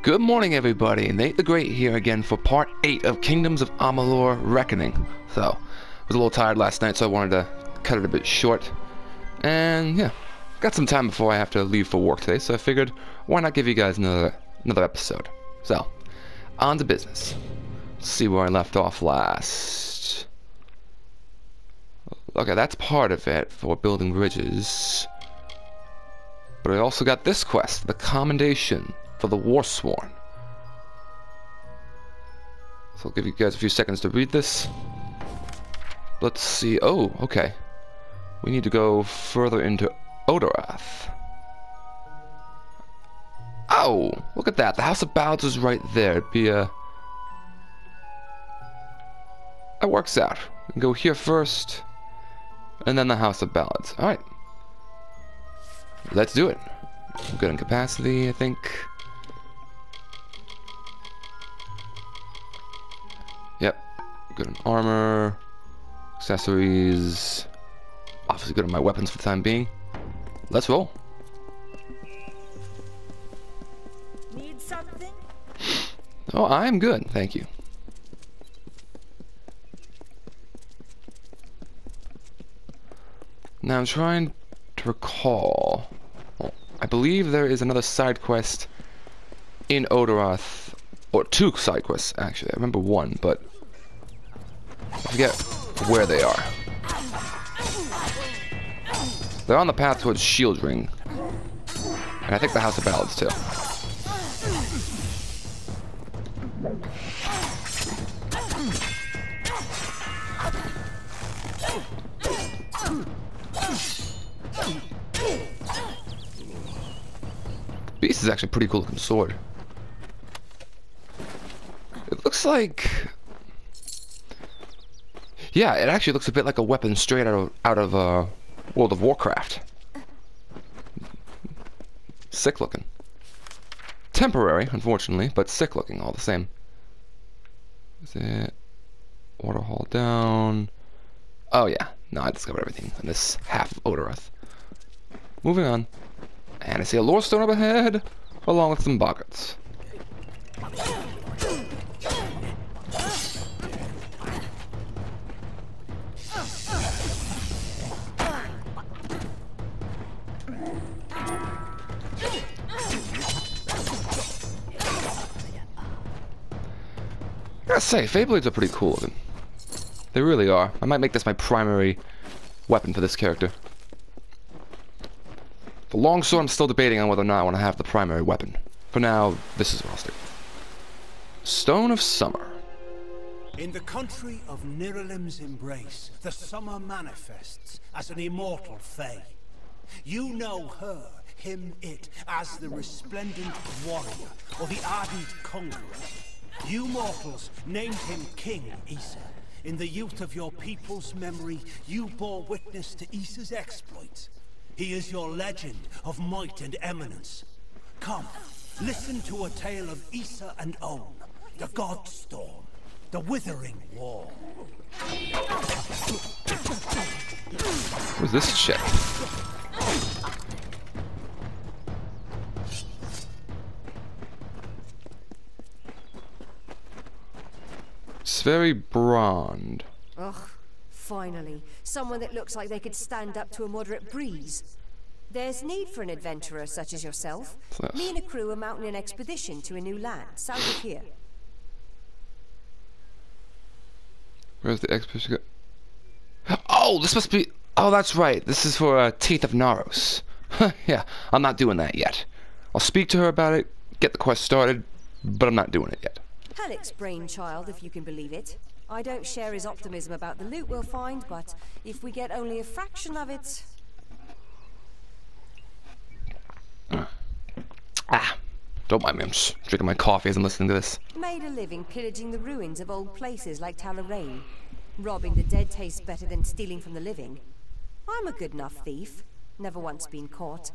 Good morning, everybody. Nate the Great here again for part 8 of Kingdoms of Amalur Reckoning. So, I was a little tired last night, so I wanted to cut it a bit short. And yeah, got some time before I have to leave for work today, so I figured, why not give you guys another episode? So, on to business. Let's see where I left off last. Okay, that's part of it for building bridges. But I also got this quest, the Commendation for the Warsworn. So I'll give you guys a few seconds to read this. Let's see. Oh, okay. We need to go further into Odarath. Oh, look at that. The House of Ballads is right there. It'd be a... That works out. We can go here first, and then the House of Ballads. Alright. Let's do it. I'm good in capacity, I think. Yep. Good in armor. Accessories. Obviously good on my weapons for the time being. Let's roll. Need something? Oh, I'm good, thank you. Now I'm trying to recall. Well, I believe there is another side quest in Odarath, or two side quests actually. I remember one, but I forget where they are. They're on the path towards Shield Ring, and I think the House of Ballads too. Beast is actually a pretty cool looking sword. It looks like... Yeah, it actually looks a bit like a weapon straight out of World of Warcraft. Sick looking. Temporary, unfortunately, but sick looking all the same. Is it... Water Hall down... Oh yeah, no, I discovered everything in this half of Odarath. Moving on. And I see a lore stone up ahead, along with some boggarts. I gotta say, Feyblades are pretty cool looking. They really are. I might make this my primary weapon for this character. The longsword, I'm still debating on whether or not I want to have the primary weapon. For now, this is what I'll stick with. Stone of Summer. In the country of Niralim's embrace, the summer manifests as an immortal fae. You know her, him, it, as the resplendent warrior, or the ardent conqueror. You mortals named him King Issa. In the youth of your people's memory, you bore witness to Issa's exploits. He is your legend of might and eminence. Come, listen to a tale of Issa and On, the God Storm, the Withering Wall. Who's this chick? It's very blonde. Ugh, finally. Someone that looks like they could stand up to a moderate breeze. There's need for an adventurer such as yourself. Me and a crew are mounting an expedition to a new land, south of here. Where's the expedition go? Oh, this must be... Oh, that's right. This is for Teeth of Naros. Yeah, I'm not doing that yet. I'll speak to her about it, get the quest started, but I'm not doing it yet. Halleck's brainchild, if you can believe it. I don't share his optimism about the loot we'll find, but if we get only a fraction of it... Don't mind me, I'm just drinking my coffee as I'm listening to this. Made a living pillaging the ruins of old places like Talarain. Robbing the dead tastes better than stealing from the living. I'm a good enough thief. Never once been caught.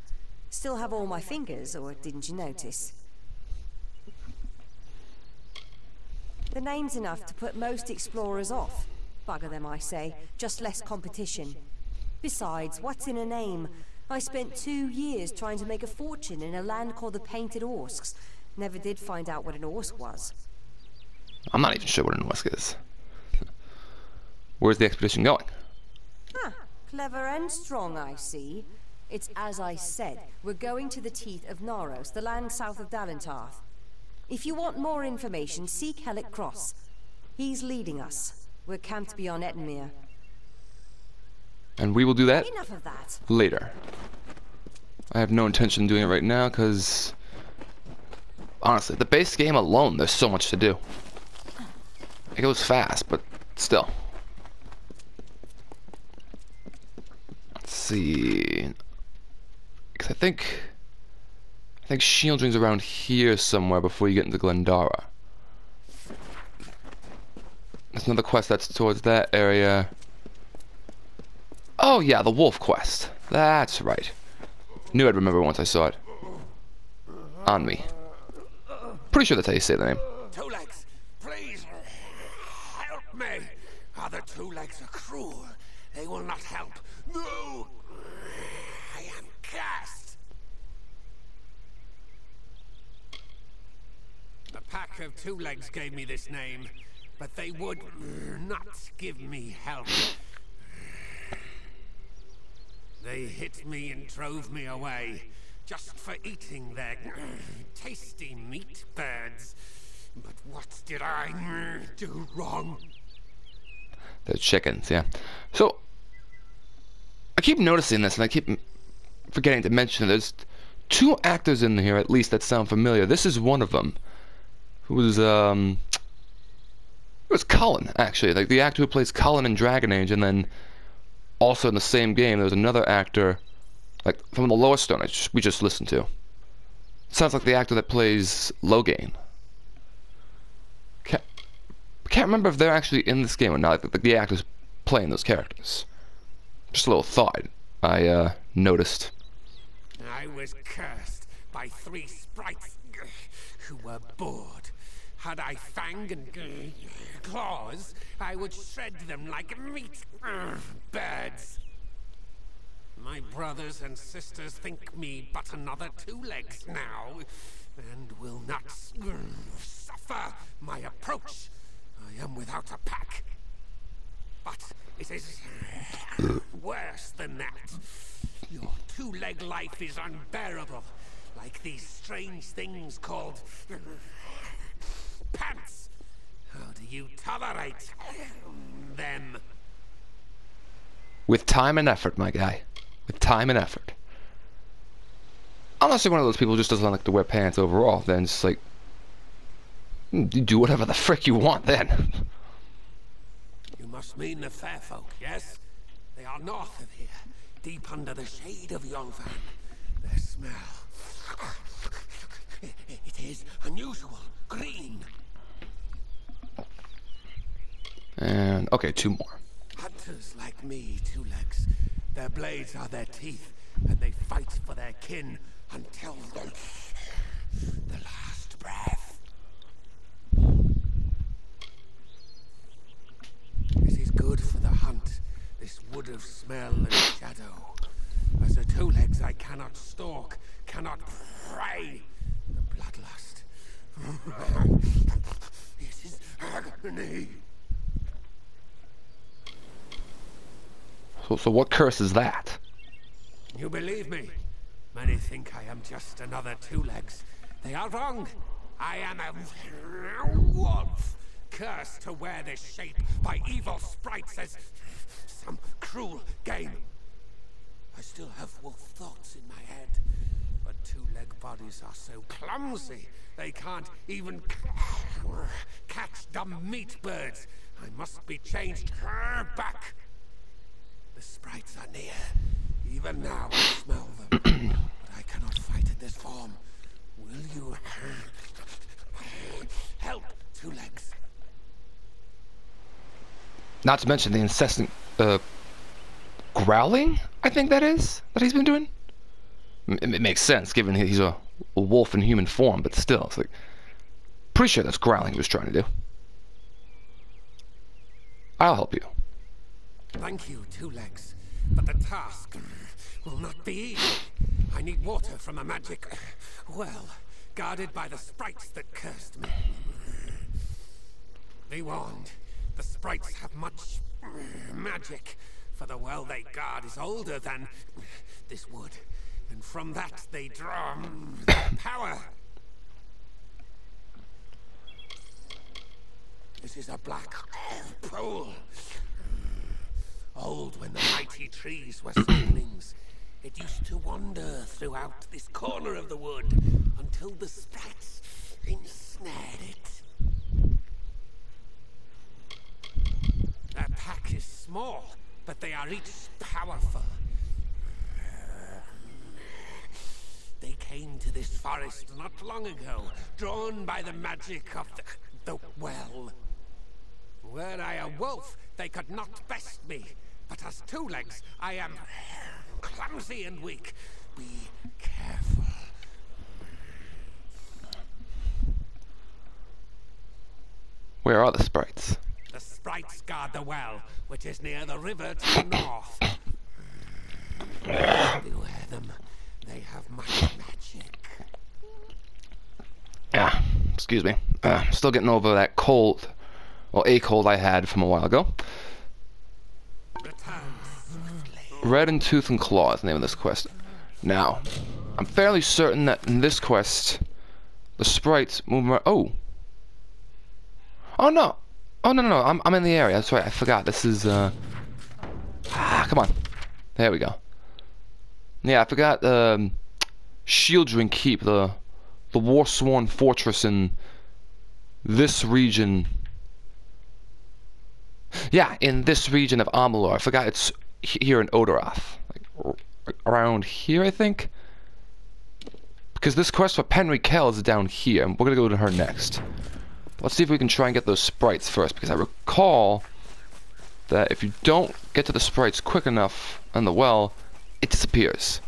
Still have all my fingers, or didn't you notice? The name's enough to put most explorers off. Bugger them, I say. Just less competition. Besides, what's in a name? I spent 2 years trying to make a fortune in a land called the Painted Orsks. Never did find out what an Orsk was. I'm not even sure what an Orsk is. Where's the expedition going? Ah, clever and strong, I see. It's as I said. We're going to the teeth of Naros, the land south of Dalentarth. If you want more information, seek Hellick Cross. He's leading us. We're camped beyond Ettenmere. And we will do that Enough of that. later. I have no intention of doing it right now because, honestly, the base game alone, there's so much to do. It goes fast, but still. Let's see. Because I think Shieldring's around here somewhere before you get into Glendara. There's another quest that's towards that area. Oh yeah, the wolf quest. That's right. Knew I'd remember once I saw it. On me. Pretty sure that's how you say the name. Two Legs, please, help me. Other Two Legs are cruel. They will not help. No! I am cursed. A pack of Two Legs gave me this name, but they would not give me help. They hit me and drove me away, just for eating their tasty meat birds. But what did I do wrong? The chickens, yeah. So, I keep noticing this, and I keep forgetting to mention it. There's two actors in here, at least, that sound familiar. This is one of them. Who was, it was Cullen, actually. Like, the actor who plays Cullen in Dragon Age, and then also in the same game, there's another actor, like, from the Lorestone we just listened to. Sounds like the actor that plays Loghain. Can't remember if they're actually in this game or not, like the actors playing those characters. Just a little thought I noticed. I was cursed by 3 sprites who were bored. Had I fang and claws, I would shred them like meat birds. My brothers and sisters think me but another Two Legs now, and will not suffer my approach. I am without a pack. But it is worse than that. Your two-leg life is unbearable, like these strange things called pants. How do you tolerate them? With time and effort, my guy. With time and effort. Unless you're one of those people who just doesn't like to wear pants overall, then it's like, you do whatever the frick you want then. You must mean the fair folk, yes? They are north of here, deep under the shade of Yonvan. Their smell, it is unusual, green. And, okay, 2 more. Hunters like me, Two Legs. Their blades are their teeth, and they fight for their kin until the last breath. It is good for the hunt, this wood of smell and shadow. As a Two Legs I cannot stalk, cannot prey. The bloodlust. It is agony. So what curse is that? You believe me? Many think I am just another Two Legs. They are wrong. I am a wolf, cursed to wear this shape by evil sprites as some cruel game. I still have wolf thoughts in my head, but Two-Leg bodies are so clumsy they can't even catch dumb meat birds. I must be changed back. The sprites are near. Even now I smell them, but I cannot fight in this form. Will you help, Two Legs? Not to mention the incessant growling, I think that he's been doing. It makes sense, given he's a wolf in human form, but still, it's like, pretty sure that's growling he was trying to do. I'll help you. Thank you, Two Legs, but the task will not be easy. I need water from a magic well. guarded by the sprites that cursed me. Be warned, the sprites have much magic, for the well they guard is older than this wood, and from that they draw power. This is a black pool, old when the mighty trees were saplings. It used to wander throughout this corner of the wood until the sprites ensnared it. Their pack is small, but they are each powerful. They came to this forest not long ago, drawn by the magic of the well. Were I a wolf, they could not best me, but as two legs, I am clumsy and weak. Be careful. Where are the sprites? The sprites guard the well, which is near the river to the north. Beware them. They have much magic. Yeah, excuse me. Still getting over that cold, or a cold I had from a while ago. Return swiftly. Red and Tooth and Claw is the name of this quest. Now, I'm fairly certain that in this quest, the sprites move around. Oh! Oh no! Oh no, I'm in the area. That's right, I forgot. This is, come on. There we go. Yeah, I forgot, Shieldring Keep, the war-sworn fortress in this region. Yeah, in this region of Amalur. I forgot it's here in Odarath. Like, around here, I think? Because this quest for Penry Kell is down here, and we're gonna go to her next. Let's see if we can try and get those sprites first, because I recall that if you don't get to the sprites quick enough on the well, it disappears.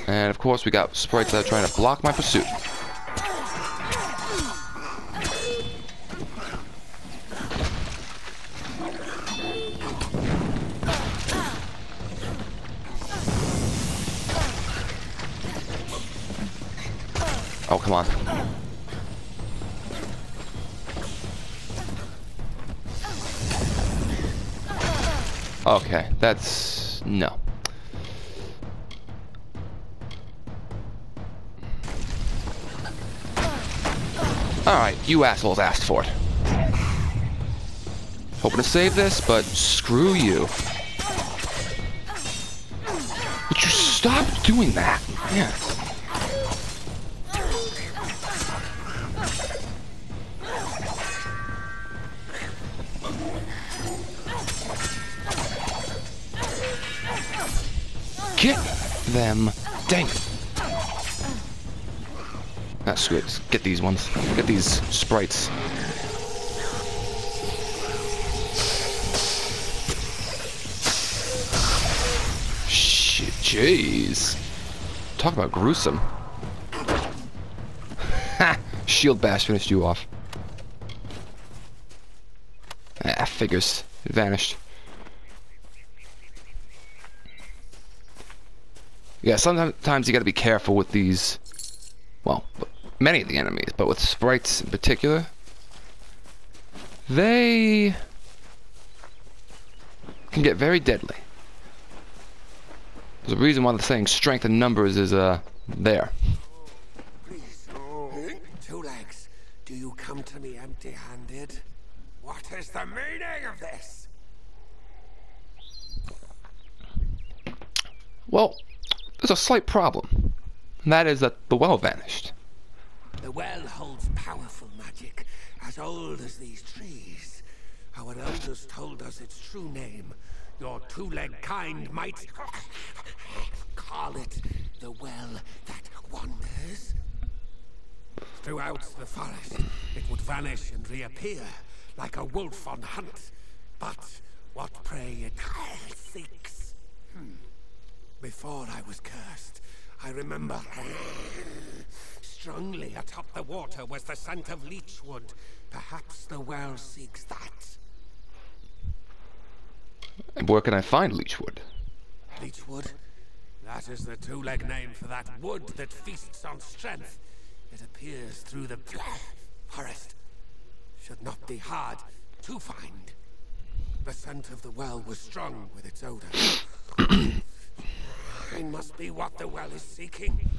And of course we got sprites that are trying to block my pursuit. Oh, come on. Okay, that's... no. Alright, you assholes asked for it. Hoping to save this, but screw you. Would you stop doing that? Yeah. Get them. Dang. That's good. Get these ones. Get these sprites. Shit, jeez. Talk about gruesome. Ha! Shield bash finished you off. Ah, figures. It vanished. Yeah, sometimes you gotta be careful with these, well, many of the enemies, but with sprites in particular, they can get very deadly. There's a reason why the saying strength in numbers is, there. Please, Two Legs, do you come to me empty-handed? What is the meaning of this? Well, there's a slight problem, and that is that the well vanished. The well holds powerful magic, as old as these trees. Our elders told us its true name. Your two-legged kind might call it the well that wanders. Throughout the forest, it would vanish and reappear, like a wolf on hunt. But what prey it seeks. Before I was cursed, I remember strongly atop the water was the scent of leechwood. Perhaps the well seeks that. And where can I find leechwood? Leechwood? That is the two-leg name for that wood that feasts on strength. It appears through the forest. Should not be hard to find. The scent of the well was strong with its odor. It must be what the well is seeking.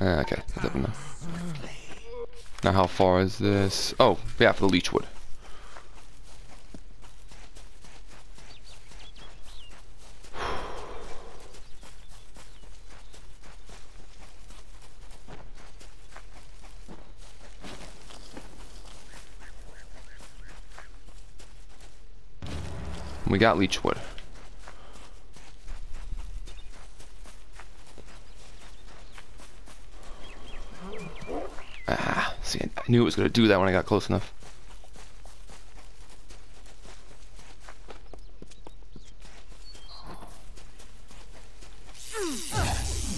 Okay, that's up enough. Now how far is this? Oh, yeah, for the leech wood. We got leech wood. Ah, see, I knew it was going to do that when I got close enough.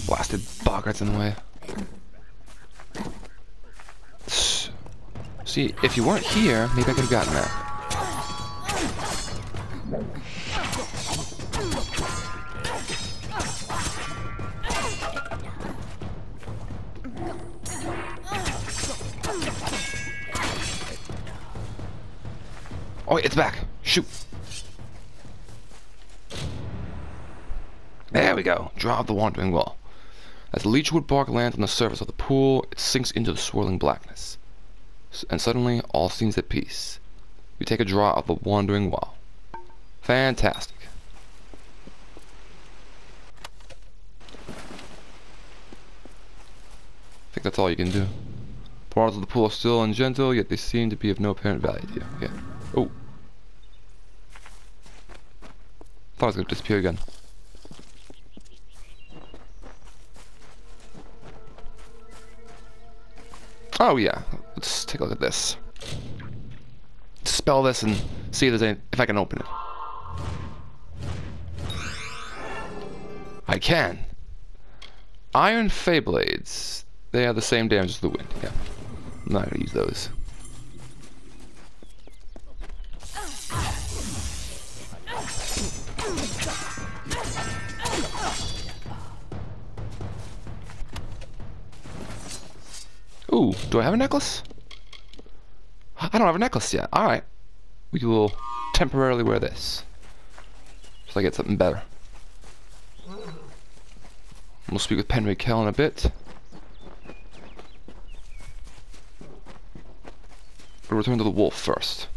Blasted boggart's in the way. See, if you weren't here, maybe I could have gotten that. Oh wait, it's back. Shoot. There we go. Draw of the Wandering Wall. As the leechwood bark lands on the surface of the pool, it sinks into the swirling blackness. And suddenly, all seems at peace. You take a draw of the Wandering Wall. Fantastic. I think that's all you can do. The waters of the pool are still and gentle, yet they seem to be of no apparent value to you. Yeah. Oh. Thought it was going to disappear again. Oh yeah, let's take a look at this. Spell this and see if there's any, if I can open it. I can. Iron Feyblades. They have the same damage as the wind. Yeah, I'm not gonna use those. Ooh, do I have a necklace? I don't have a necklace yet. Alright. We will temporarily wear this. So I get something better. We'll speak with Penry Kell in a bit. We'll return to the wolf first.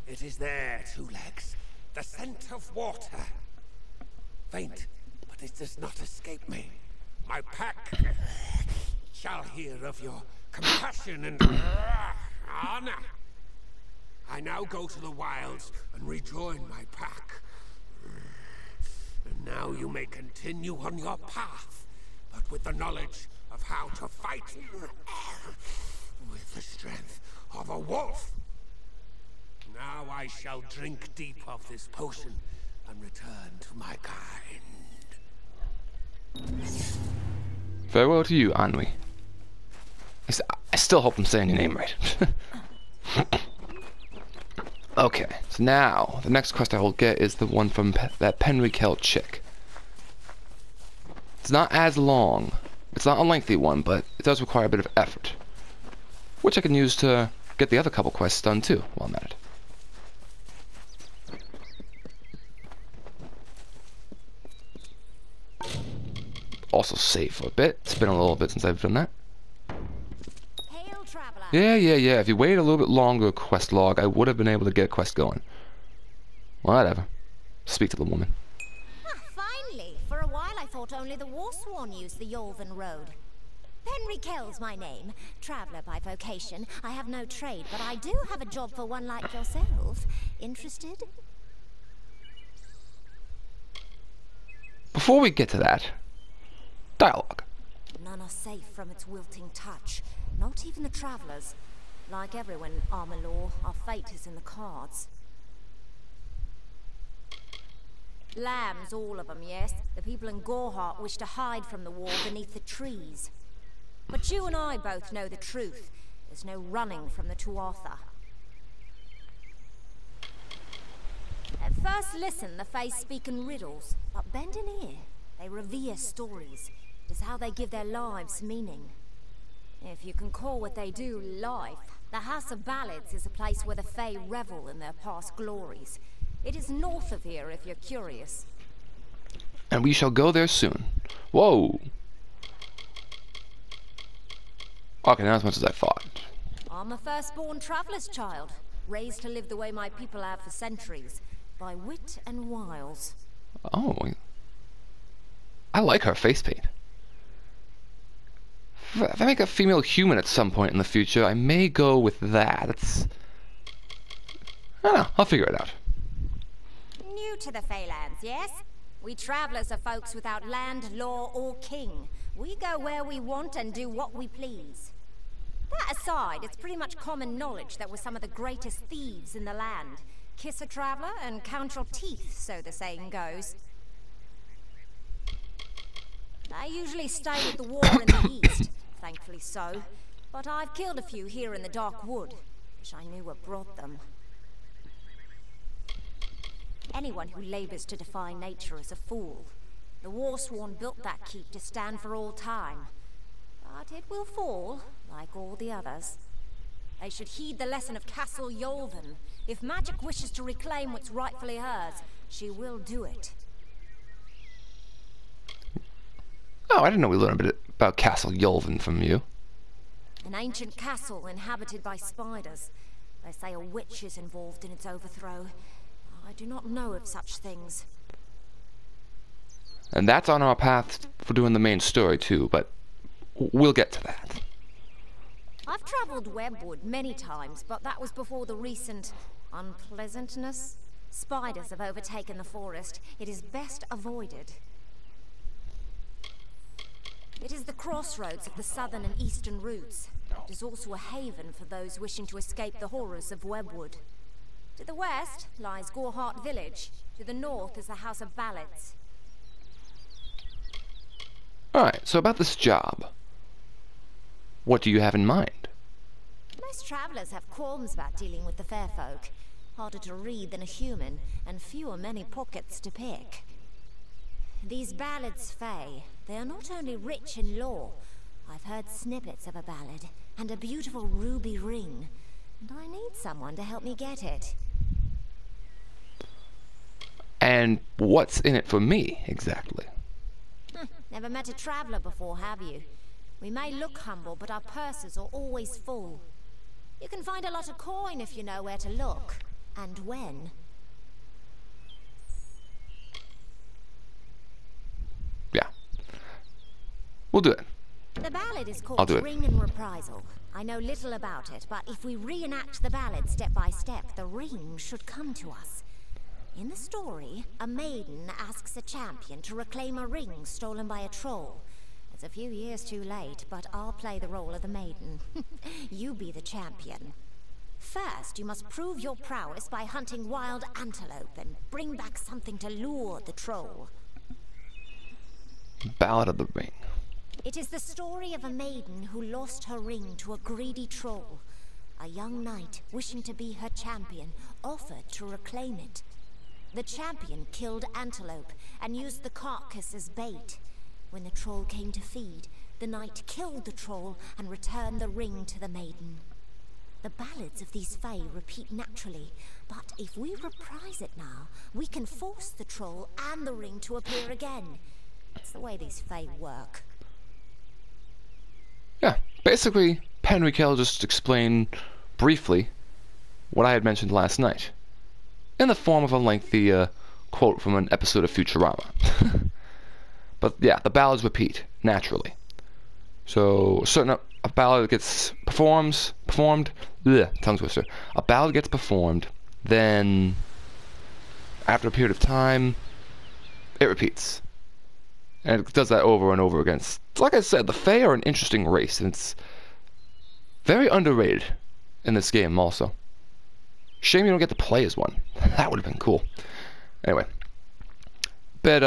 It is there, two legs. The scent of water. Faint, but it does not escape me. My pack shall hear of your compassion and honor. I now go to the wilds and rejoin my pack. And now you may continue on your path, but with the knowledge of how to fight with the strength of a wolf. Now I shall drink deep of this potion and return to my kind. Farewell to you, Anwi. I still hope I'm saying your name right. Okay, so now, the next quest I will get is the one from that Penry Kell chick. It's not as long. It's not a lengthy one, but it does require a bit of effort. Which I can use to get the other couple quests done too, while I'm at it. Also save for a bit. It's been a little bit since I've done that. Hail, traveler. Yeah. If you waited a little bit longer, quest log, I would have been able to get a quest going. Whatever. Speak to the woman. Ah, finally. For a while I thought only the Warsworn used the Yolven Road. Penry Kell's my name. Traveler by vocation. I have no trade, but I do have a job for one like yourself. Interested? Before we get to that, dialogue. None are safe from its wilting touch. Not even the travelers. Like everyone in Amalur, our fate is in the cards. Lambs, all of them, yes. The people in Gorhart wish to hide from the war beneath the trees. But you and I both know the truth. There's no running from the Tuatha. At first listen, the Fae speak in riddles, but bend an ear. They revere stories. It is how they give their lives meaning. If you can call what they do life, the House of Ballads is a place where the Fae revel in their past glories. It is north of here if you're curious. And we shall go there soon. Whoa! Okay, not as much as I thought. I'm a firstborn traveler's child, raised to live the way my people have for centuries, by wit and wiles. Oh, I like her face paint. If I make a female human at some point in the future, I may go with that. It's... I don't know, I'll figure it out. New to the Feylands, yes? We travelers are folks without land, law, or king. We go where we want and do what we please. That aside, it's pretty much common knowledge that we're some of the greatest thieves in the land. Kiss a traveler and count your teeth, so the saying goes. I usually stay with the war in the east, thankfully so. But I've killed a few here in the Dark Wood. Wish I knew what brought them. Anyone who labors to defy nature is a fool. The Warsworn built that keep to stand for all time. But it will fall, like all the others. They should heed the lesson of Castle Yolven. If magic wishes to reclaim what's rightfully hers, she will do it. Oh, I didn't know we learned a bit about Castle Yolven from you. An ancient castle inhabited by spiders. They say a witch is involved in its overthrow. I do not know of such things. And that's on our path for doing the main story too, but we'll get to that. I've traveled Webwood many times, but that was before the recent unpleasantness. Spiders have overtaken the forest. It is best avoided. It is the crossroads of the southern and eastern routes. It is also a haven for those wishing to escape the horrors of Webwood. To the west lies Gorhart Village. To the north is the House of Ballads. Alright, so about this job. What do you have in mind? Most travelers have qualms about dealing with the fair folk. Harder to read than a human, and fewer many pockets to pick. These ballads Fae, they are not only rich in lore. I've heard snippets of a ballad, and a beautiful ruby ring. And I need someone to help me get it. And what's in it for me, exactly? Never met a traveler before, have you? We may look humble, but our purses are always full. You can find a lot of coin if you know where to look, and when. Yeah. We'll do it. The ballad is I'll called do it. Ring and Reprisal. I know little about it, but if we reenact the ballad step by step, the ring should come to us. In the story, a maiden asks a champion to reclaim a ring stolen by a troll. It's a few years too late, but I'll play the role of the maiden. You be the champion. First, you must prove your prowess by hunting wild antelope and bring back something to lure the troll. Ballad of the Ring. It is the story of a maiden who lost her ring to a greedy troll. A young knight, wishing to be her champion, offered to reclaim it. The champion killed antelope and used the carcass as bait. When the troll came to feed, the knight killed the troll and returned the ring to the maiden. The ballads of these Fae repeat naturally, but if we reprise it now, we can force the troll and the ring to appear again. It's the way these Fae work. Yeah, basically, Henry Kell just explained briefly what I had mentioned last night, in the form of a lengthy quote from an episode of Futurama. But yeah, the ballads repeat, naturally. So, a ballad gets performed, tongue twister. A ballad gets performed, then, after a period of time, it repeats. And it does that over and over again. Like I said, the Fae are an interesting race, and it's very underrated in this game also. Shame you don't get to play as one. That would have been cool. Anyway. Bit,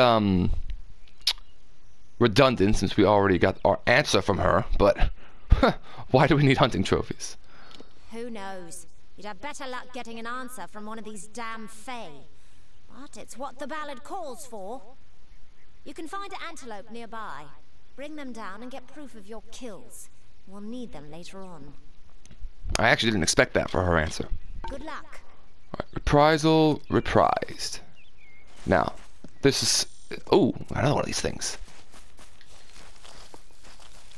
redundant, since we already got our answer from her, but Why do we need hunting trophies? Who knows? You'd have better luck getting an answer from one of these damn Fae. But it's what the ballad calls for. You can find an antelope nearby. Bring them down and get proof of your kills. We'll need them later on. I actually didn't expect that for her answer. Good luck. Alright, reprisal, reprised. Now, this is... Oh, another one of these things.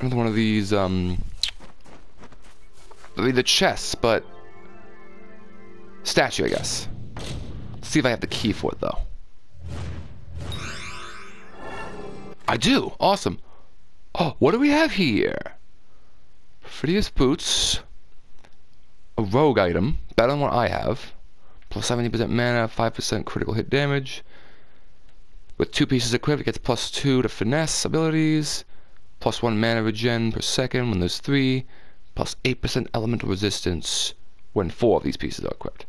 Another one of these, the chests, but... statue, I guess. Let's see if I have the key for it, though. I do! Awesome! Oh, what do we have here? Perfidious boots. A rogue item. Better than what I have. Plus 70% mana, 5% critical hit damage. With 2 pieces equipped, it gets plus 2 to finesse abilities. Plus 1 mana regen per second when there's 3. Plus 8% elemental resistance when 4 of these pieces are equipped.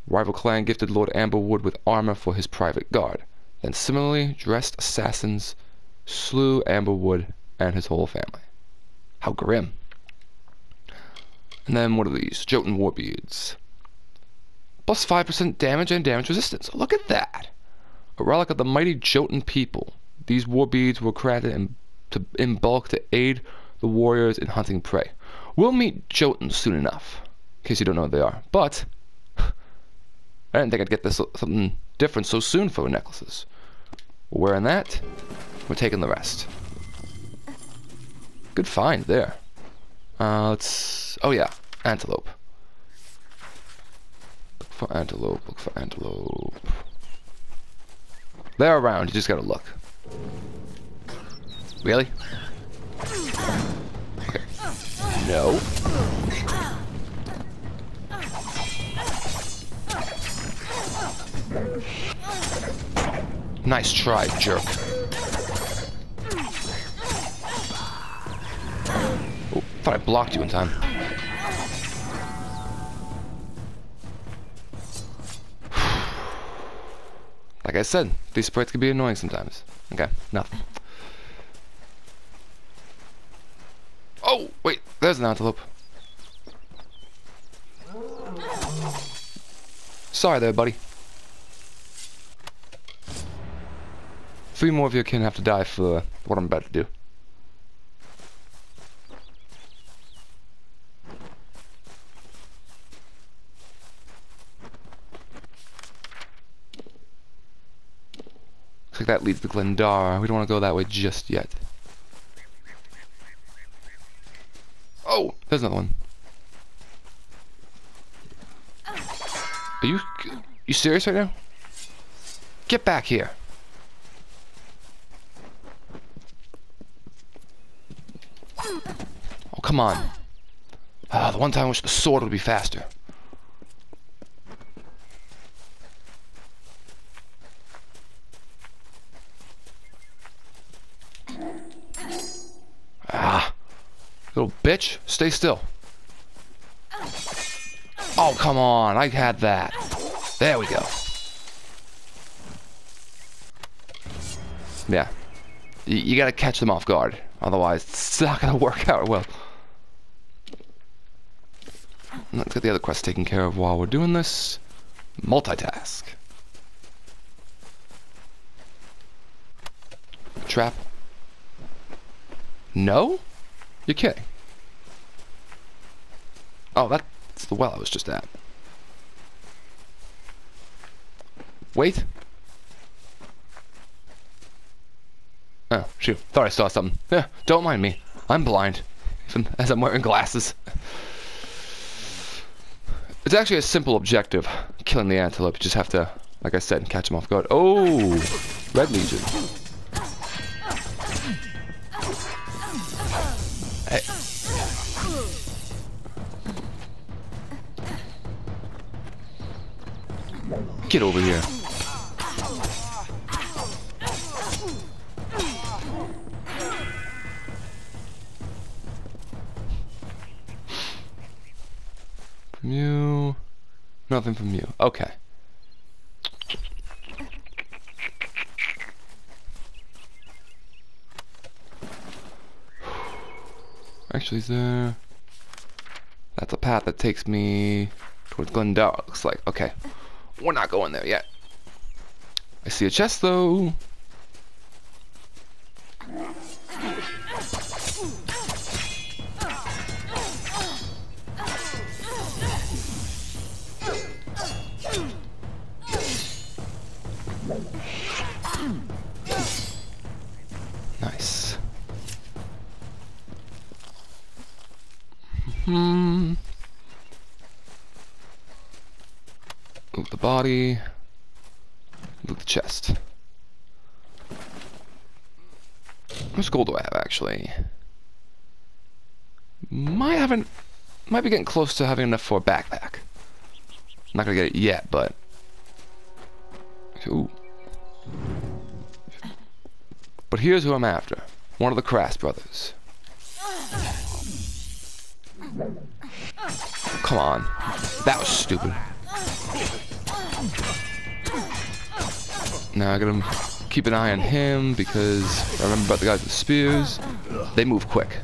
Rival clan gifted Lord Amberwood with armor for his private guard. Then similarly, dressed assassins slew Amberwood and his whole family. How grim. And then what are these? Jotun Warbeads. Plus 5% damage and damage resistance. Look at that! A relic of the mighty Jotun people. These warbeads were crafted in bulk to aid the warriors in hunting prey. We'll meet Jotuns soon enough, in case you don't know what they are. But I didn't think I'd get this something different so soon for necklaces. We're wearing that. We're taking the rest. Good find there. Let's... Oh yeah, antelope. Look for antelope, look for antelope. They're around, you just gotta look. Really? Okay. No. Nice try, jerk. Oh, thought I blocked you in time. Like I said, these sprites can be annoying sometimes. Okay, nothing. Oh, wait, there's an antelope. Sorry there, buddy. 3 more of your kin have to die for what I'm about to do. Looks like that leads to Glendara. We don't want to go that way just yet. Oh, there's another one. Are you serious right now? Get back here. Oh, come on. The one time I wish the sword would be faster. Ah. Little bitch, stay still. Oh, come on, I had that. There we go. Yeah. You gotta catch them off guard. Otherwise, it's not gonna work out well. Let's get the other quest taken care of while we're doing this. Multitask. Trap. No? You're kidding. Oh, that's the well I was just at. Wait. Oh, shoot. Thought I saw something. Yeah, don't mind me. I'm blind. Even as I'm wearing glasses. It's actually a simple objective. Killing the antelope. You just have to, like I said, catch them off guard. Oh! Red Legion. Hey. Get over here. From you. Nothing from you. Okay. Actually, is there... That's a path that takes me towards Glendara, looks like. Okay. We're not going there yet. I see a chest, though. Nice. Loot the body. Loot the chest. How much gold do I have, actually? Might be getting close to having enough for a backpack. I'm not gonna get it yet, but... Ooh. But here's who I'm after. One of the Crass brothers. Come on. That was stupid. Now I gotta keep an eye on him because I remember about the guys with spears. They move quick.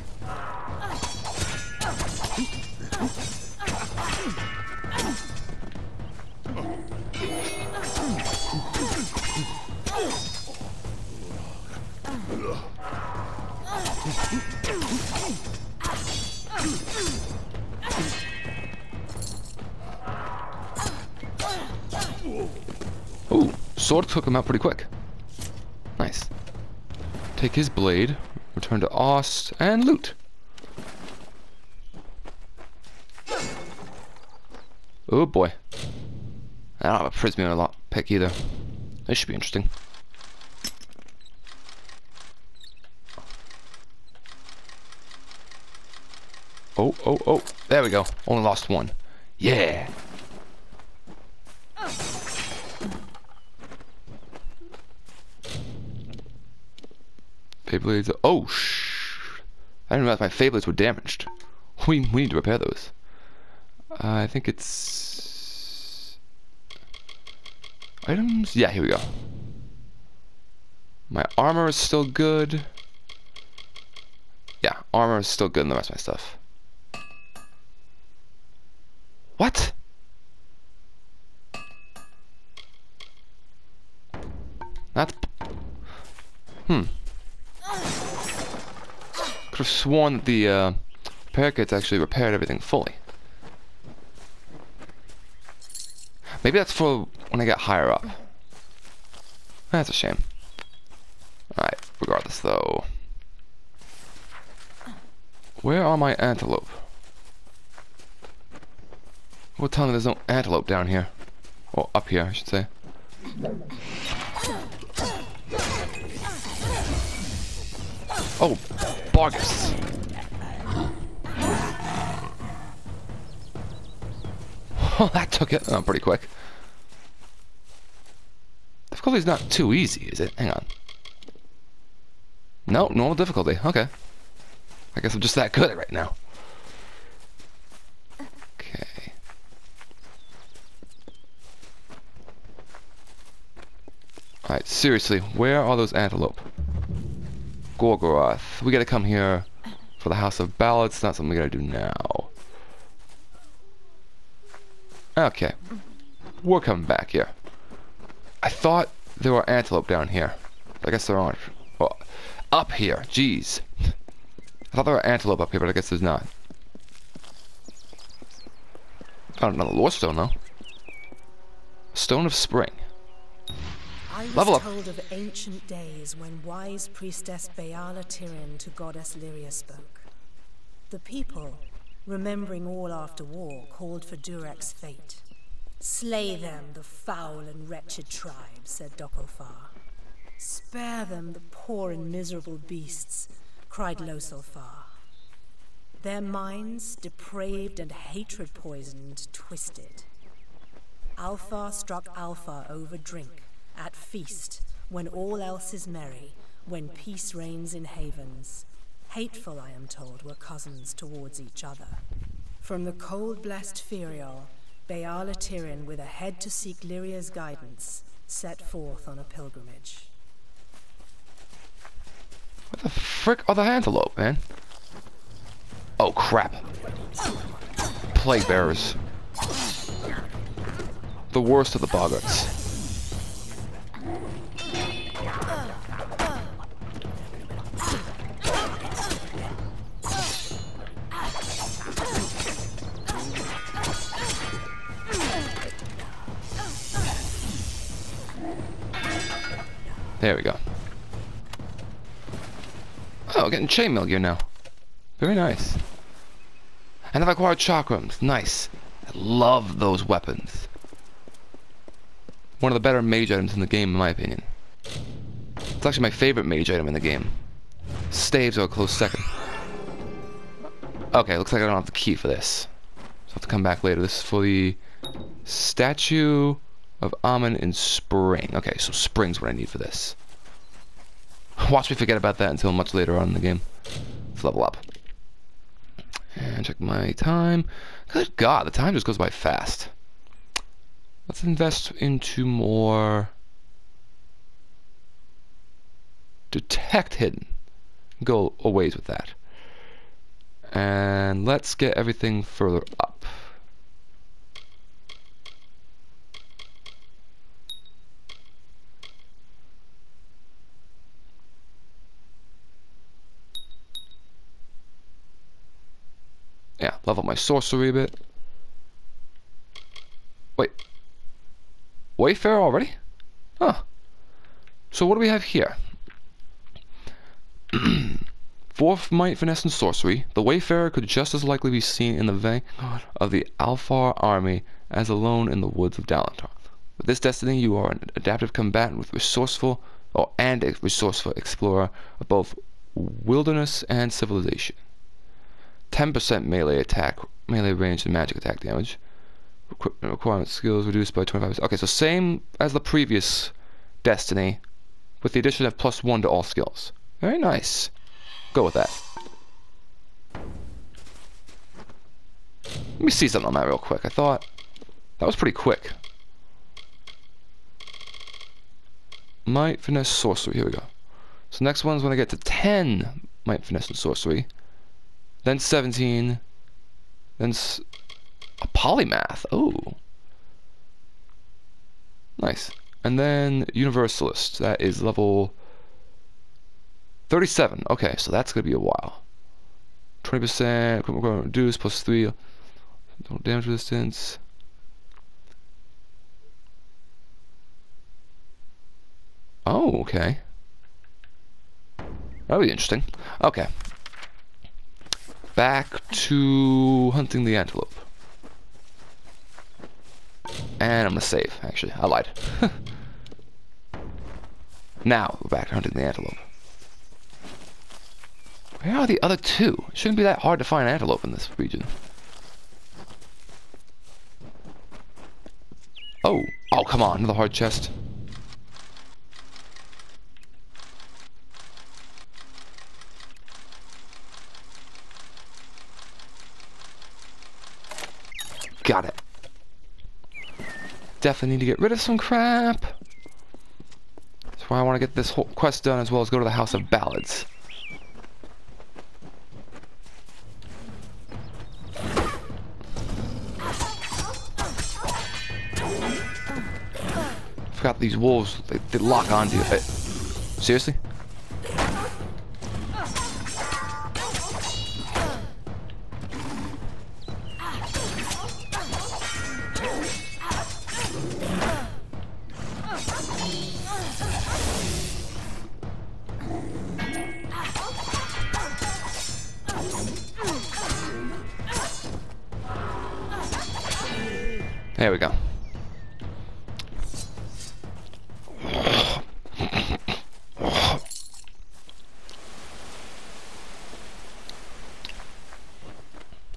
Ooh, sword took him out pretty quick. Nice. Take his blade, return to Ost, and loot. Oh boy. I don't have a prism in a pick either. This should be interesting. Oh. There we go. Only lost one. Yeah. Feyblades. Oh, I didn't realize my Feyblades were damaged. We need to repair those. I think it's... Items? Yeah, here we go. My armor is still good. Yeah, armor is still good in the rest of my stuff. What? That's... Could have sworn that the repair kits actually repaired everything fully. Maybe that's for when I get higher up. That's a shame. Alright, regardless though. Where are my antelope? Well, tell me there's no antelope down here. Or up here, I should say. Oh, Bargus. Oh, that took it pretty quick. Difficulty's not too easy, is it? Hang on. No, normal difficulty. Okay. I guess I'm just that good right now. Okay. Alright, seriously, where are those antelope? Odarath. We gotta come here for the House of Ballad. It's not something we gotta do now. Okay. We're coming back here. I thought there were antelope down here. I guess there aren't. Well, up here. Jeez. I thought there were antelope up here, but I guess there's not. Found another lore stone, though. Stone of Spring. I Level was up. told of ancient days when wise priestess Ballad to goddess Lyria spoke. The people, remembering all after war, called for Durek's fate. Slay them, the foul and wretched tribe, said Dokofar. Spare them, the poor and miserable beasts, cried Losolfar. Their minds, depraved and hatred poisoned, twisted. Alfar struck Alfar over drink, at feast, when all else is merry, when peace reigns in havens. Hateful, I am told, were cousins towards each other. From the cold-blessed Ferial, Ballad with a head to seek Lyria's guidance, set forth on a pilgrimage. What the frick are the antelope, man? Oh, crap. Plague bearers. The worst of the boggarts. There we go. Oh, getting chainmail gear now. Very nice. And I've acquired chakrams. Nice. I love those weapons. One of the better mage items in the game, in my opinion. It's actually my favorite mage item in the game. Staves are a close second. Okay, looks like I don't have the key for this. So I'll have to come back later. This is for the statue of Amun in spring. Okay, so spring's what I need for this. Watch me forget about that until much later on in the game. Let's level up. And check my time. Good God, the time just goes by fast. Let's invest into more detect hidden. Go a ways with that. And let's get everything further up. Yeah, level my sorcery a bit. Wait. Wayfarer already? Huh. So what do we have here? 4th might, finesse, and sorcery. The Wayfarer could just as likely be seen in the vanguard of the Alfar army as alone in the woods of Dalantarth. With this destiny, you are an adaptive combatant with resourceful explorer of both wilderness and civilization. 10% melee range, and magic attack damage. Equipment requirement skills reduced by 25%. Okay, so same as the previous Destiny, with the addition of +1 to all skills. Very nice. Go with that. Let me see something on that real quick. I thought that was pretty quick. Might, finesse, sorcery. Here we go. So next one's when I get to 10 might, finesse, and sorcery. Then 17. Then a polymath. Oh. Nice. And then universalist. That is level 37. Okay, so that's going to be a while. 20%. Equipment requirement reduced. +3. Total damage resistance. Oh, okay. That'll be interesting. Okay. Back to hunting the antelope. And I'm gonna save, actually. I lied. Now, we're back to hunting the antelope. Where are the other two? It shouldn't be that hard to find antelope in this region. Oh. Oh, come on. Another hard chest. Got it. Definitely need to get rid of some crap. That's why I want to get this whole quest done, as well as go to the House of Ballads. Forgot these wolves, they lock onto you. Seriously? There we go.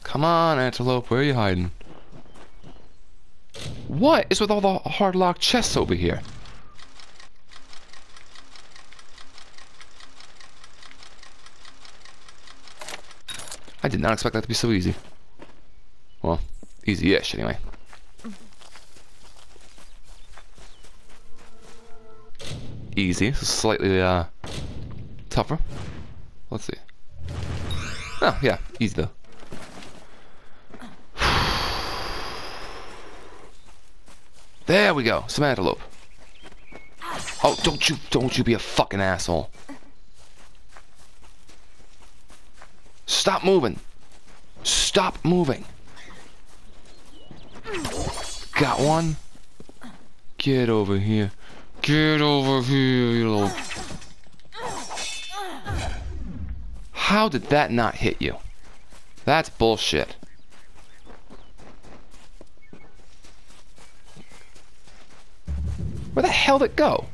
Come on, antelope, where are you hiding? What is with all the hard-locked chests over here? I did not expect that to be so easy. Well, easy-ish, anyway. Easy, so slightly tougher. Let's see. Oh, yeah, easy though. There we go. Some antelope. Oh, don't you be a fucking asshole. Stop moving. Stop moving. Got one. Get over here. Get over here, you little... How did that not hit you? That's bullshit. Where the hell did it go?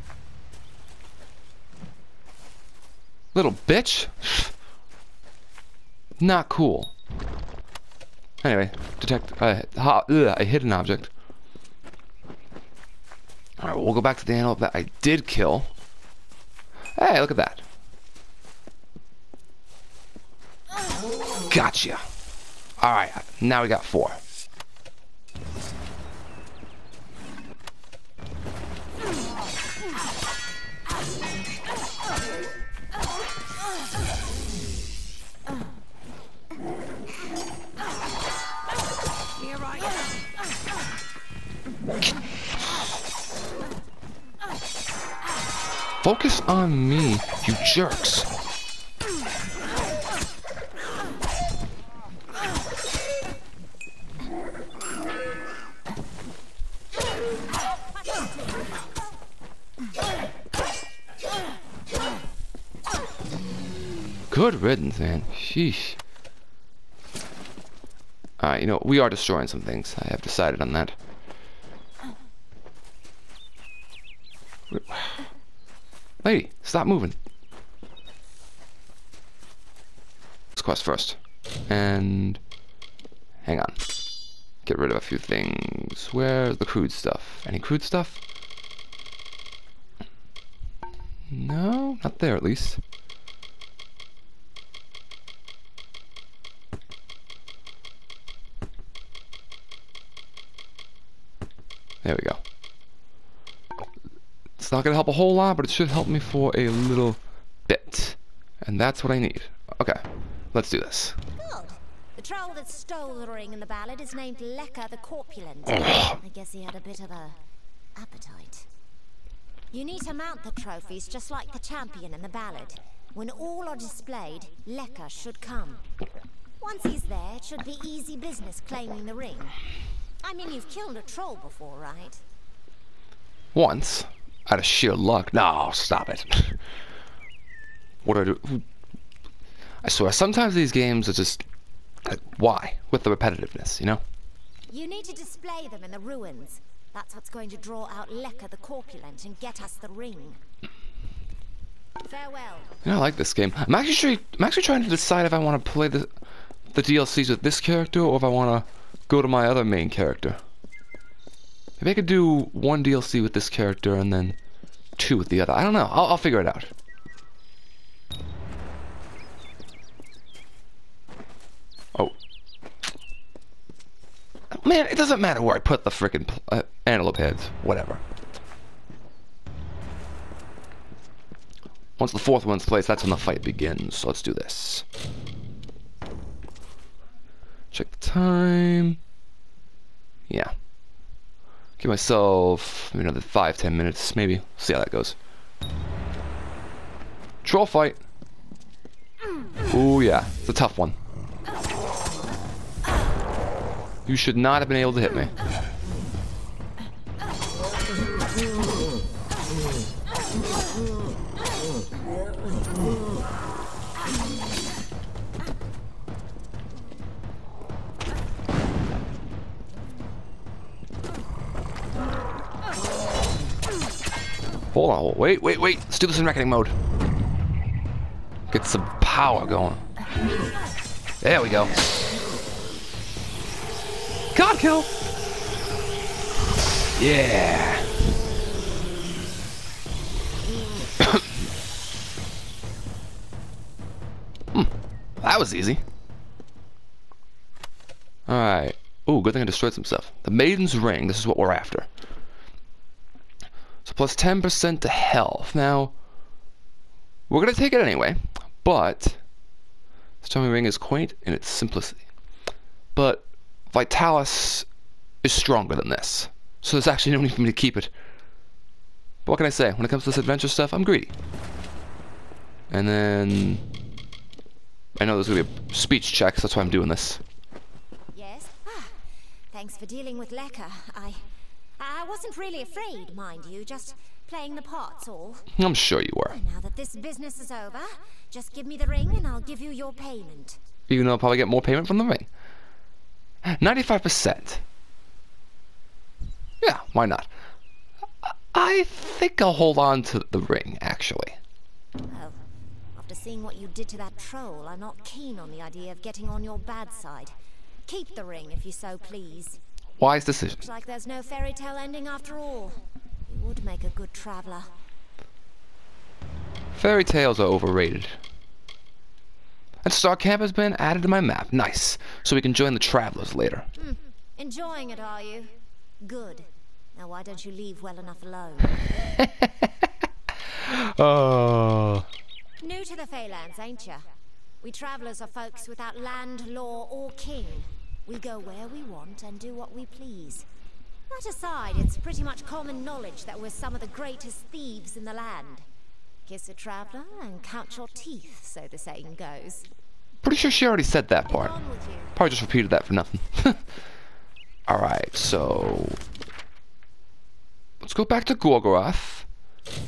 Little bitch. Not cool. Anyway, detect... I hit an object. Alright, we'll go back to the antelope that I did kill. Hey, look at that. Gotcha. Alright, now we got 4. Here I am. Focus on me, you jerks. Good riddance, man. Sheesh. Alright, you know, we are destroying some things. I have decided on that. Lady, stop moving. Let's quest first. And... hang on. Get rid of a few things. Where's the crude stuff? Any crude stuff? No, not there at least. There we go. It's not going to help a whole lot, but it should help me for a little bit. And that's what I need. Okay, let's do this. Good. The troll that stole the ring in the ballad is named Lecker the Corpulent. I guess he had a bit of a appetite. You need to mount the trophies just like the champion in the ballad. When all are displayed, Lecker should come. Once he's there, it should be easy business claiming the ring. I mean, you've killed a troll before, right? Once. Out of sheer luck. No, stop it. What do I do? I swear, sometimes these games are just... like, why? With the repetitiveness, you know? You need to display them in the ruins. That's what's going to draw out Lecker the Corpulent and get us the ring. Farewell. You know, I like this game. I'm actually trying to decide if I want to play the DLCs with this character or if I want to go to my other main character. Maybe I could do 1 DLC with this character and then 2 with the other. I don't know. I'll figure it out. Oh. Man, it doesn't matter where I put the frickin' antelope heads. Whatever. Once the 4th one's placed, that's when the fight begins. So let's do this. Check the time. Yeah. Give myself another 5-10 minutes, maybe. See how that goes. Troll fight. Ooh, yeah. It's a tough one. You should not have been able to hit me. Hold on, wait. Let's do this in reckoning mode. Get some power going. There we go. God kill! Yeah! That was easy. Alright. Ooh, good thing I destroyed some stuff. The Maiden's Ring, this is what we're after. So plus 10% to health. Now, we're going to take it anyway, but this Charming Ring is quaint in its simplicity. But Vitalis is stronger than this. So there's actually no need for me to keep it. But what can I say? When it comes to this adventure stuff, I'm greedy. And then... I know there's going to be a speech check, so that's why I'm doing this. Yes? Thanks for dealing with Lekka. I wasn't really afraid, mind you, just playing the parts all. I'm sure you were. Now that this business is over, just give me the ring and I'll give you your payment. Even though I'll probably get more payment from the ring. 95%. Yeah, why not? I think I'll hold on to the ring, actually. Oh, after seeing what you did to that troll, I'm not keen on the idea of getting on your bad side. Keep the ring if you so please. Wise decision. Looks like there's no fairy tale ending after all. You would make a good traveler. Fairy tales are overrated. And Star Camp has been added to my map. Nice. So we can join the travelers later. Enjoying it, are you? Good. Now why don't you leave well enough alone? Oh. New to the Feylands, ain't ya? We travelers are folks without land, law, or king. We go where we want and do what we please. That aside, it's pretty much common knowledge that we're some of the greatest thieves in the land. Kiss a traveler and count your teeth, so the saying goes. Pretty sure she already said that part. On with you. Probably just repeated that for nothing. Alright, so... let's go back to Gorgoroth.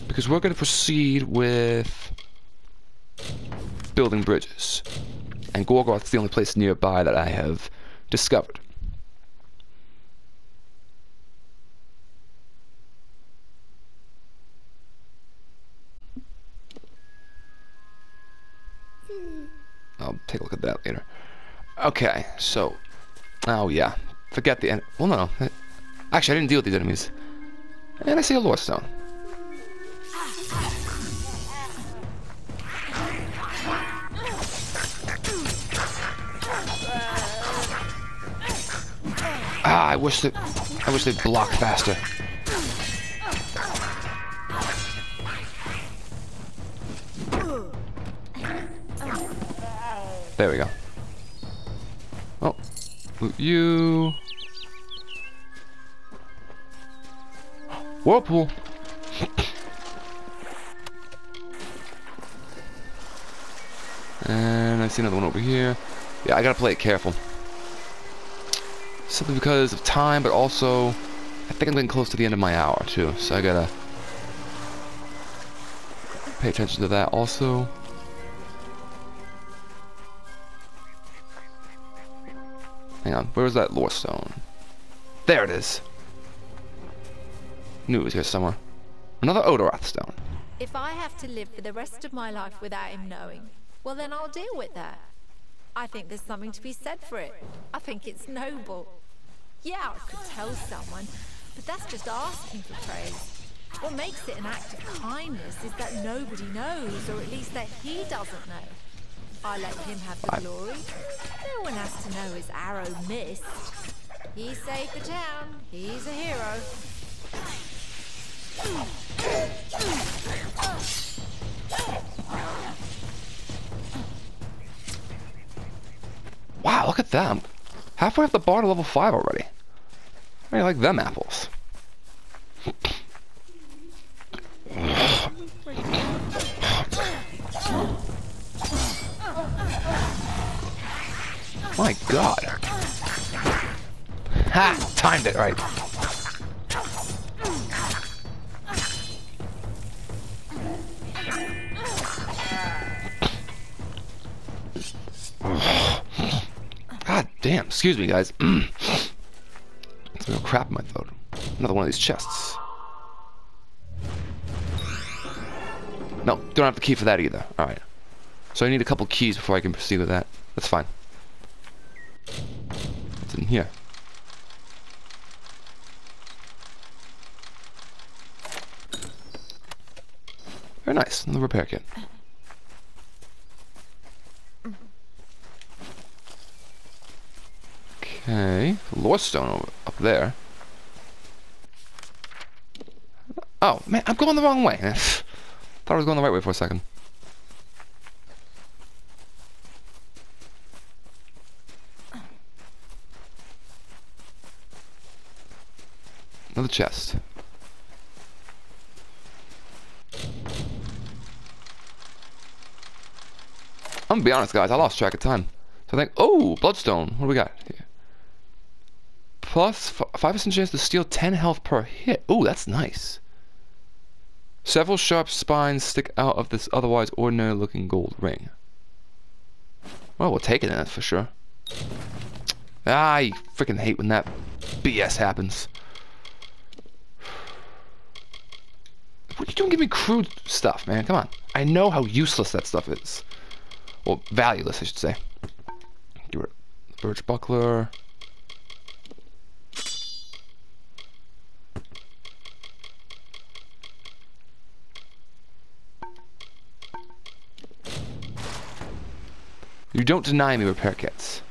Because we're going to proceed with... building bridges. And Gorgoroth's the only place nearby that I have discovered. I'll take a look at that later. Okay, so... oh yeah. Forget the... well, no. Actually, I didn't deal with these enemies. And I see a lore stone. Ah, I wish they'd block faster. There we go. Oh, loot you. Whirlpool. And I see another one over here. Yeah, I gotta play it careful. Simply because of time, but also I think I'm getting close to the end of my hour too, so I gotta pay attention to that also. Hang on, where was that lore stone? There it is. Knew it was here somewhere. Another Odarath stone. If I have to live for the rest of my life without him knowing, well then I'll deal with that. I think there's something to be said for it. I think it's noble. Yeah, I could tell someone, but that's just asking for praise. What makes it an act of kindness is that nobody knows, or at least that he doesn't know. I let him have the glory. No one has to know his arrow missed. He saved the town. He's a hero. Wow, look at them. Halfway up the bar to level 5 already. I really like them apples. My God. Ha! Timed it right. God damn. Excuse me, guys. There's no crap in my throat. Another one of these chests. No, don't have the key for that either. Alright. So I need a couple keys before I can proceed with that. That's fine. What's in here? Very nice. Another repair kit. Okay. Lore stone up there. Oh, man, I'm going the wrong way. Thought I was going the right way for a second. Another chest. I'm gonna be honest, guys. I lost track of time. So I think, oh, bloodstone. What do we got here? Plus 5% chance to steal 10 health per hit. Oh, that's nice. Several sharp spines stick out of this otherwise ordinary-looking gold ring. Well, we're taking it for sure. I freaking hate when that BS happens. What are you doing? Give me crude stuff, man. Come on. I know how useless that stuff is. Well, valueless, I should say. Get rid of the birch buckler. You don't deny me repair kits.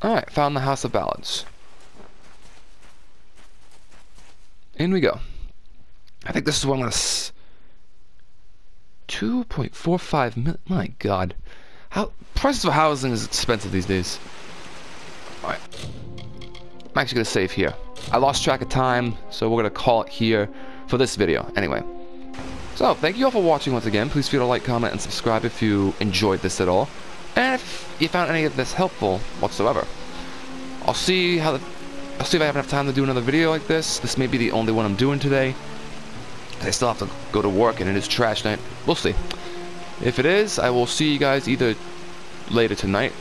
Alright, found the House of Ballads. In we go. I think this is what I'm gonna 2.45 million. My god. How prices of housing is expensive these days. Alright. I'm actually gonna save here. I lost track of time, so we're gonna call it here for this video. Anyway. So, thank you all for watching once again. Please feel to like, comment, and subscribe if you enjoyed this at all. And if you found any of this helpful whatsoever. I'll see if I have enough time to do another video like this. This may be the only one I'm doing today. I still have to go to work and it is trash night. We'll see. If it is, I will see you guys either later tonight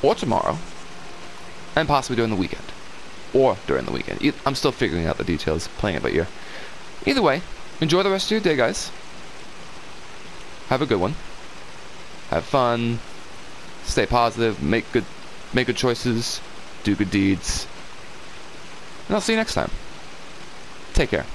or tomorrow. And possibly during the weekend. Or during the weekend. I'm still figuring out the details, playing it by ear. Either way, enjoy the rest of your day, guys. Have a good one. Have fun. Stay positive. Make good choices. Do good deeds. And I'll see you next time. Take care.